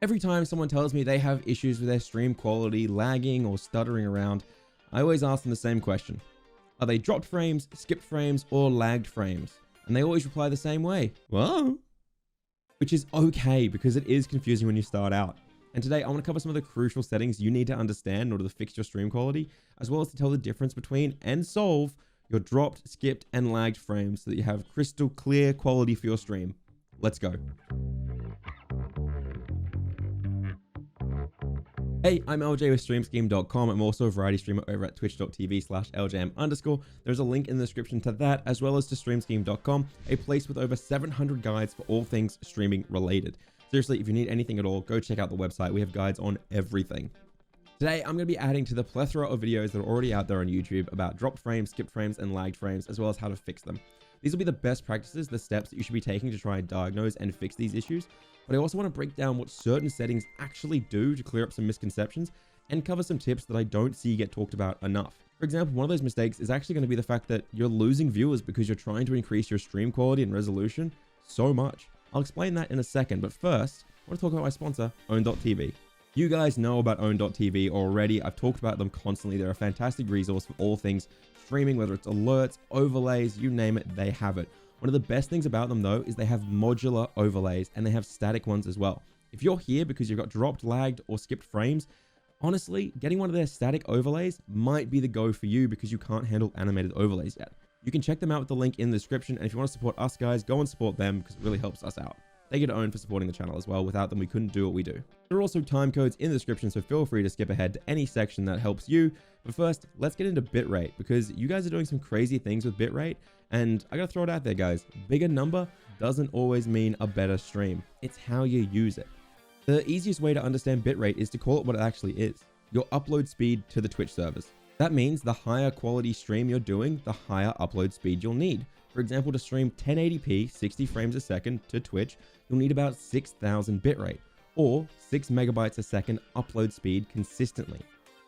Every time someone tells me they have issues with their stream quality, lagging or stuttering around, I always ask them the same question. Are they dropped frames, skipped frames, or lagged frames? And they always reply the same way. Well, which is okay because it is confusing when you start out. And today I want to cover some of the crucial settings you need to understand in order to fix your stream quality, as well as to tell the difference between and solve your dropped, skipped, and lagged frames so that you have crystal clear quality for your stream. Let's go. Hey, I'm Eljay with StreamScheme.com. I'm also a variety streamer over at twitch.tv/LJM_. There's a link in the description to that, as well as to StreamScheme.com, a place with over 700 guides for all things streaming related. Seriously, if you need anything at all, go check out the website. We have guides on everything. Today, I'm going to be adding to the plethora of videos that are already out there on YouTube about dropped frames, skipped frames, and lagged frames, as well as how to fix them. These will be the best practices, the steps that you should be taking to try and diagnose and fix these issues. But I also want to break down what certain settings actually do to clear up some misconceptions and cover some tips that I don't see get talked about enough. For example, one of those mistakes is actually going to be the fact that you're losing viewers because you're trying to increase your stream quality and resolution so much. I'll explain that in a second, but first, I want to talk about my sponsor, Own.tv. You guys know about Own.tv already. I've talked about them constantly. They're a fantastic resource for all things streaming, whether it's alerts, overlays, you name it, they have it. One of the best things about them though is they have modular overlays and they have static ones as well. If you're here because you've got dropped, lagged, or skipped frames, honestly, getting one of their static overlays might be the go for you because you can't handle animated overlays yet. You can check them out with the link in the description, and if you want to support us guys, go and support them because it really helps us out. They get Own for supporting the channel as well. Without them, we couldn't do what we do. There are also time codes in the description, so feel free to skip ahead to any section that helps you. But first, let's get into bitrate because you guys are doing some crazy things with bitrate, and I gotta throw it out there, guys. Bigger number doesn't always mean a better stream. It's how you use it. The easiest way to understand bitrate is to call it what it actually is: your upload speed to the Twitch servers. That means the higher quality stream you're doing, the higher upload speed you'll need. For example, to stream 1080p 60 frames a second to Twitch, you'll need about 6,000 bitrate, or 6 megabytes a second upload speed consistently.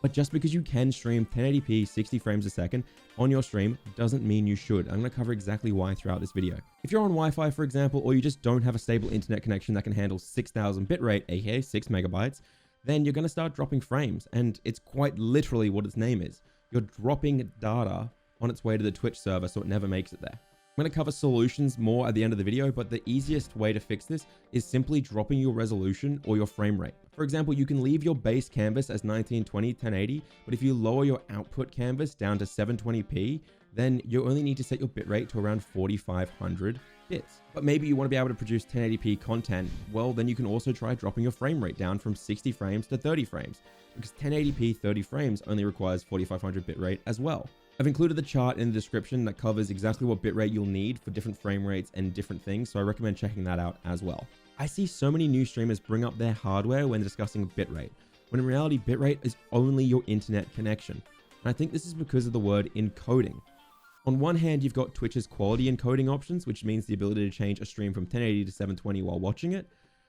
But just because you can stream 1080p 60 frames a second on your stream doesn't mean you should. I'm going to cover exactly why throughout this video. If you're on Wi-Fi, for example, or you just don't have a stable internet connection that can handle 6,000 bitrate, aka 6 megabytes, then you're going to start dropping frames, and it's quite literally what its name is. You're dropping data on its way to the Twitch server, so it never makes it there. I'm going to cover solutions more at the end of the video, but the easiest way to fix this is simply dropping your resolution or your frame rate. For example, you can leave your base canvas as 1920 1080, but if you lower your output canvas down to 720p, then you only need to set your bitrate to around 4500 bits. But maybe you want to be able to produce 1080p content. Well, then you can also try dropping your frame rate down from 60 frames to 30 frames, because 1080p 30 frames only requires 4500 bitrate as well. I've included the chart in the description that covers exactly what bitrate you'll need for different frame rates and different things, so I recommend checking that out as well. I see so many new streamers bring up their hardware when discussing bitrate, when in reality bitrate is only your internet connection. And I think this is because of the word encoding. On one hand, you've got Twitch's quality encoding options, which means the ability to change a stream from 1080 to 720 while watching it.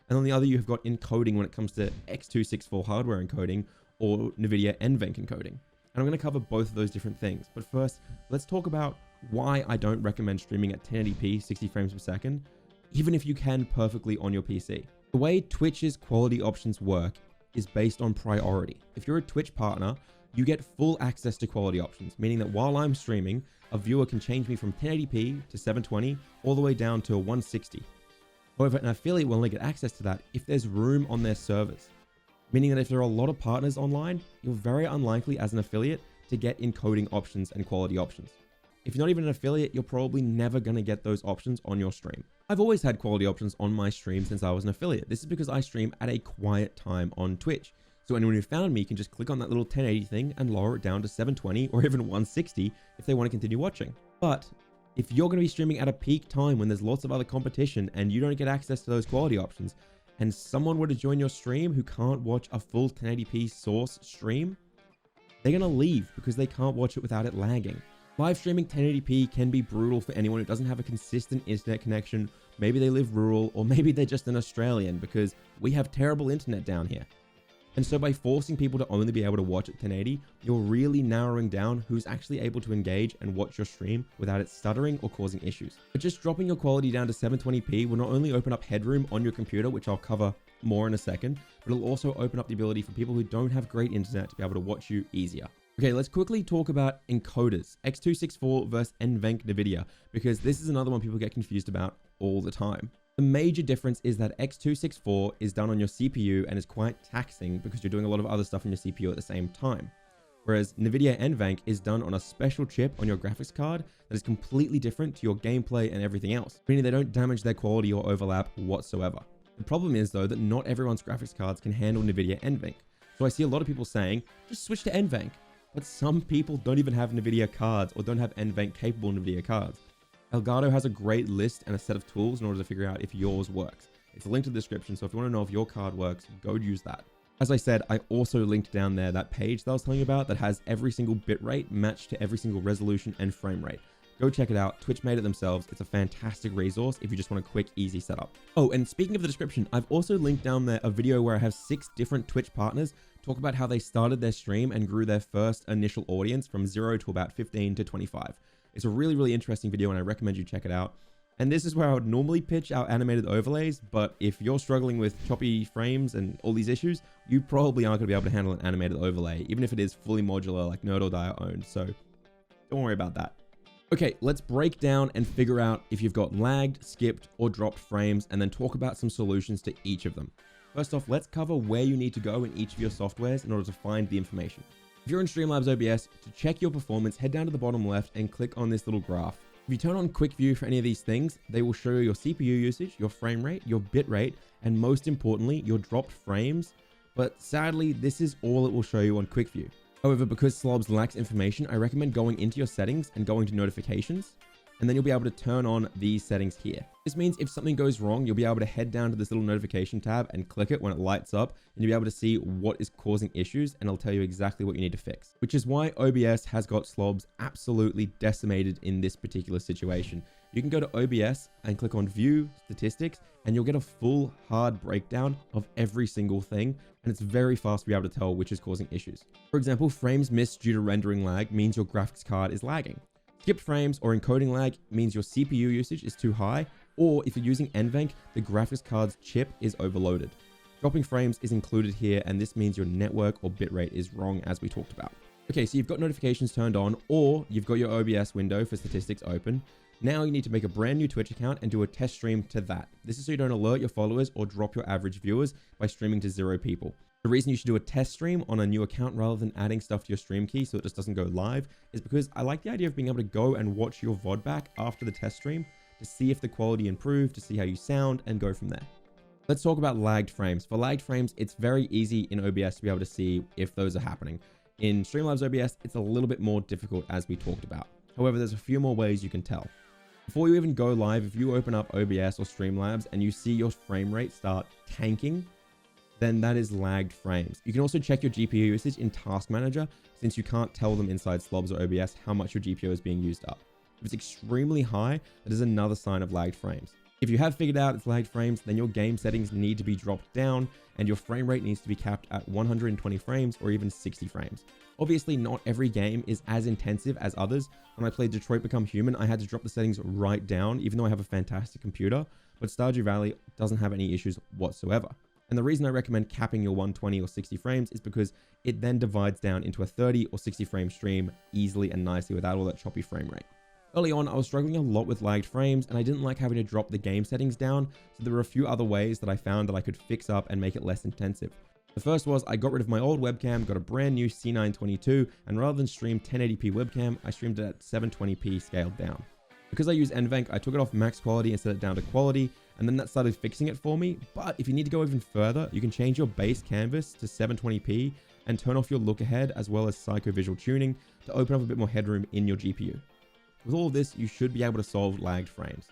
And on the other, you've got encoding when it comes to X264 hardware encoding or NVIDIA NVENC encoding. And I'm going to cover both of those different things. But first, let's talk about why I don't recommend streaming at 1080p 60 frames per second, even if you can perfectly on your PC. The way Twitch's quality options work is based on priority. If you're a Twitch partner, you get full access to quality options, meaning that while I'm streaming, a viewer can change me from 1080p to 720 all the way down to 160. However, an affiliate will only get access to that if there's room on their servers. Meaning that if there are a lot of partners online, you're very unlikely as an affiliate to get encoding options and quality options. If you're not even an affiliate, you're probably never going to get those options on your stream. I've always had quality options on my stream since I was an affiliate. This is because I stream at a quiet time on Twitch. So anyone who found me can just click on that little 1080 thing and lower it down to 720 or even 160 if they want to continue watching. But if you're going to be streaming at a peak time when there's lots of other competition and you don't get access to those quality options, and someone were to join your stream who can't watch a full 1080p source stream, they're going to leave because they can't watch it without it lagging. Live streaming 1080p can be brutal for anyone who doesn't have a consistent internet connection. Maybe they live rural, or maybe they're just an Australian because we have terrible internet down here. And so by forcing people to only be able to watch at 1080, you're really narrowing down who's actually able to engage and watch your stream without it stuttering or causing issues. But just dropping your quality down to 720p will not only open up headroom on your computer, which I'll cover more in a second, but it'll also open up the ability for people who don't have great internet to be able to watch you easier. Okay, let's quickly talk about encoders, X264 versus NVENC NVIDIA, because this is another one people get confused about all the time. The major difference is that X264 is done on your CPU and is quite taxing because you're doing a lot of other stuff on your CPU at the same time. Whereas NVIDIA NVENC is done on a special chip on your graphics card that is completely different to your gameplay and everything else, meaning they don't damage their quality or overlap whatsoever. The problem is though that not everyone's graphics cards can handle NVIDIA NVENC. So I see a lot of people saying, just switch to NVENC. But some people don't even have NVIDIA cards or don't have NVENC capable NVIDIA cards. Elgato has a great list and a set of tools in order to figure out if yours works. It's linked in the description, so if you want to know if your card works, go use that. As I said, I also linked down there that page that I was telling you about that has every single bitrate matched to every single resolution and frame rate. Go check it out. Twitch made it themselves. It's a fantastic resource if you just want a quick, easy setup. Oh, and speaking of the description, I've also linked down there a video where I have 6 different Twitch partners talk about how they started their stream and grew their first initial audience from 0 to about 15 to 25. It's a really, really interesting video and I recommend you check it out. And this is where I would normally pitch our animated overlays, but if you're struggling with choppy frames and all these issues, you probably aren't going to be able to handle an animated overlay, even if it is fully modular like Nerd or Die owned, so don't worry about that. Okay, let's break down and figure out if you've got lagged, skipped, or dropped frames, and then talk about some solutions to each of them. First off, let's cover where you need to go in each of your softwares in order to find the information. If you're in Streamlabs OBS, to check your performance, head down to the bottom left and click on this little graph. If you turn on quick view for any of these things, they will show you your CPU usage, your frame rate, your bit rate, and most importantly, your dropped frames. But sadly, this is all it will show you on quick view. However, because Slobs lacks information, I recommend going into your settings and going to notifications, and then you'll be able to turn on these settings here. This means if something goes wrong, you'll be able to head down to this little notification tab and click it when it lights up, and you'll be able to see what is causing issues, and it'll tell you exactly what you need to fix. Which is why OBS has got Slobs absolutely decimated in this particular situation. You can go to OBS and click on View Statistics, and you'll get a full hard breakdown of every single thing, and it's very fast to be able to tell which is causing issues. For example, frames missed due to rendering lag means your graphics card is lagging. Skipped frames or encoding lag means your CPU usage is too high, or if you're using NVENC, the graphics card's chip is overloaded. Dropping frames is included here, and this means your network or bitrate is wrong, as we talked about. Okay, so you've got notifications turned on, or you've got your OBS window for statistics open. Now you need to make a brand new Twitch account and do a test stream to that. This is so you don't alert your followers or drop your average viewers by streaming to 0 people. The reason you should do a test stream on a new account rather than adding stuff to your stream key so it just doesn't go live is because I like the idea of being able to go and watch your VOD back after the test stream to see if the quality improved, to see how you sound, and go from there. Let's talk about lagged frames. For lagged frames, it's very easy in OBS to be able to see if those are happening. In Streamlabs OBS, it's a little bit more difficult, as we talked about. However, there's a few more ways you can tell. Before you even go live, if you open up OBS or Streamlabs and you see your frame rate start tanking, then that is lagged frames. You can also check your GPU usage in Task Manager, since you can't tell them inside Slobs or OBS how much your GPU is being used up. If it's extremely high, that is another sign of lagged frames. If you have figured out it's lagged frames, then your game settings need to be dropped down and your frame rate needs to be capped at 120 frames or even 60 frames. Obviously, not every game is as intensive as others. When I played Detroit Become Human, I had to drop the settings right down, even though I have a fantastic computer, but Stardew Valley doesn't have any issues whatsoever. And the reason I recommend capping your 120 or 60 frames is because it then divides down into a 30 or 60 frame stream easily and nicely without all that choppy frame rate. Early on, I was struggling a lot with lagged frames and I didn't like having to drop the game settings down, so there were a few other ways that I found that I could fix up and make it less intensive. The first was I got rid of my old webcam, got a brand new C922, and rather than stream 1080p webcam, I streamed it at 720p scaled down. Because I use NVENC, I took it off max quality and set it down to quality, and then that started fixing it for me. But if you need to go even further, you can change your base canvas to 720p and turn off your look ahead as well as psycho-visual tuning to open up a bit more headroom in your GPU. With all of this, you should be able to solve lagged frames.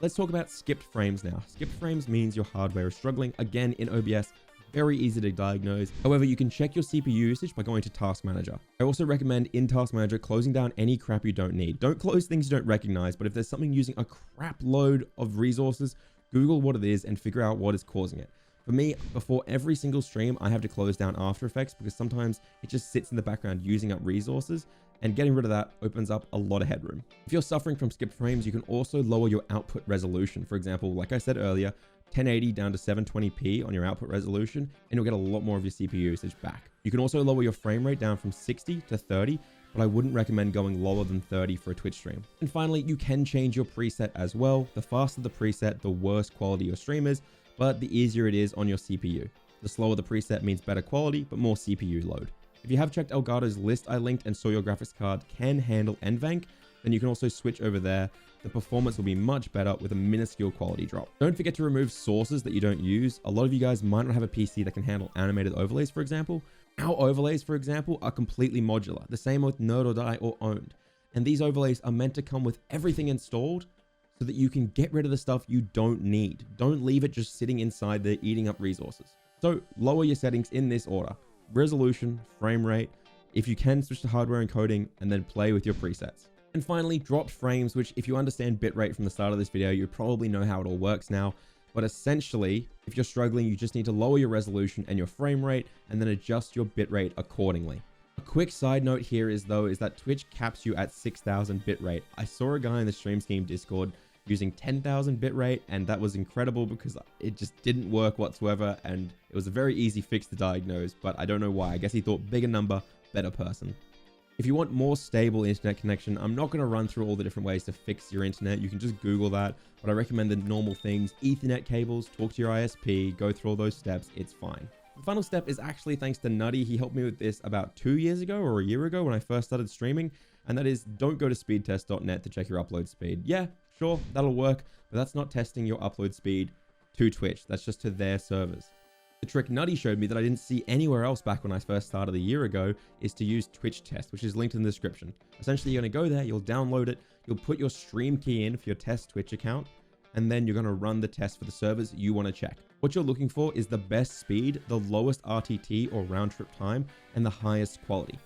Let's talk about skipped frames now. Skipped frames means your hardware is struggling. Again, in OBS, very easy to diagnose. However, you can check your CPU usage by going to Task Manager. I also recommend in Task Manager closing down any crap you don't need. Don't close things you don't recognize, but if there's something using a crap load of resources, Google what it is and figure out what is causing it. For me, before every single stream, I have to close down After Effects because sometimes it just sits in the background using up resources, and getting rid of that opens up a lot of headroom. If you're suffering from skipped frames, you can also lower your output resolution. For example, like I said earlier, 1080 down to 720p on your output resolution, and you'll get a lot more of your CPU usage back. You can also lower your frame rate down from 60 to 30, but I wouldn't recommend going lower than 30 for a Twitch stream. And finally, you can change your preset as well. The faster the preset, the worse quality your stream is, but the easier it is on your CPU. The slower the preset means better quality, but more CPU load. If you have checked Elgato's list I linked and saw your graphics card can handle NVENC, then you can also switch over there. The performance will be much better with a minuscule quality drop. Don't forget to remove sources that you don't use. A lot of you guys might not have a PC that can handle animated overlays, for example. Our overlays, for example, are completely modular. The same with Nerd or Die or Owned. And these overlays are meant to come with everything installed so that you can get rid of the stuff you don't need. Don't leave it just sitting inside there eating up resources. So lower your settings in this order: resolution, frame rate. If you can, switch to hardware encoding and then play with your presets. And finally, dropped frames, which if you understand bitrate from the start of this video, you probably know how it all works now. But essentially, if you're struggling, you just need to lower your resolution and your frame rate and then adjust your bitrate accordingly. A quick side note here is that Twitch caps you at 6,000 bitrate. I saw a guy in the Stream Scheme Discord using 10,000 bitrate, and that was incredible because it just didn't work whatsoever, and it was a very easy fix to diagnose, but I don't know why. I guess he thought bigger number, better person. If you want more stable internet connection, I'm not going to run through all the different ways to fix your internet. You can just Google that, but I recommend the normal things: Ethernet cables, talk to your ISP, go through all those steps. It's fine. The final step is actually thanks to Nutty. He helped me with this about 2 years ago or a year ago when I first started streaming, and that is, don't go to speedtest.net to check your upload speed. Yeah, sure, that'll work, but that's not testing your upload speed to Twitch. That's just to their servers. The trick Nutty showed me that I didn't see anywhere else back when I first started a year ago is to use Twitch Test, which is linked in the description. Essentially, you're going to go there, you'll download it, you'll put your stream key in for your test Twitch account, and then you're going to run the test for the servers you want to check. What you're looking for is the best speed, the lowest RTT or round trip time, and the highest quality.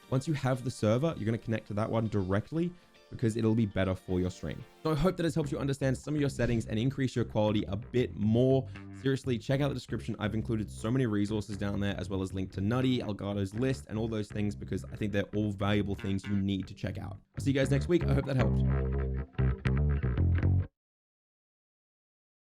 Once you have the server, you're going to connect to that one directly because it'll be better for your stream. So I hope that has helped you understand some of your settings and increase your quality a bit more. Seriously, check out the description. I've included so many resources down there, as well as link to Nutty, Elgato's list, and all those things, because I think they're all valuable things you need to check out. I'll see you guys next week. I hope that helped.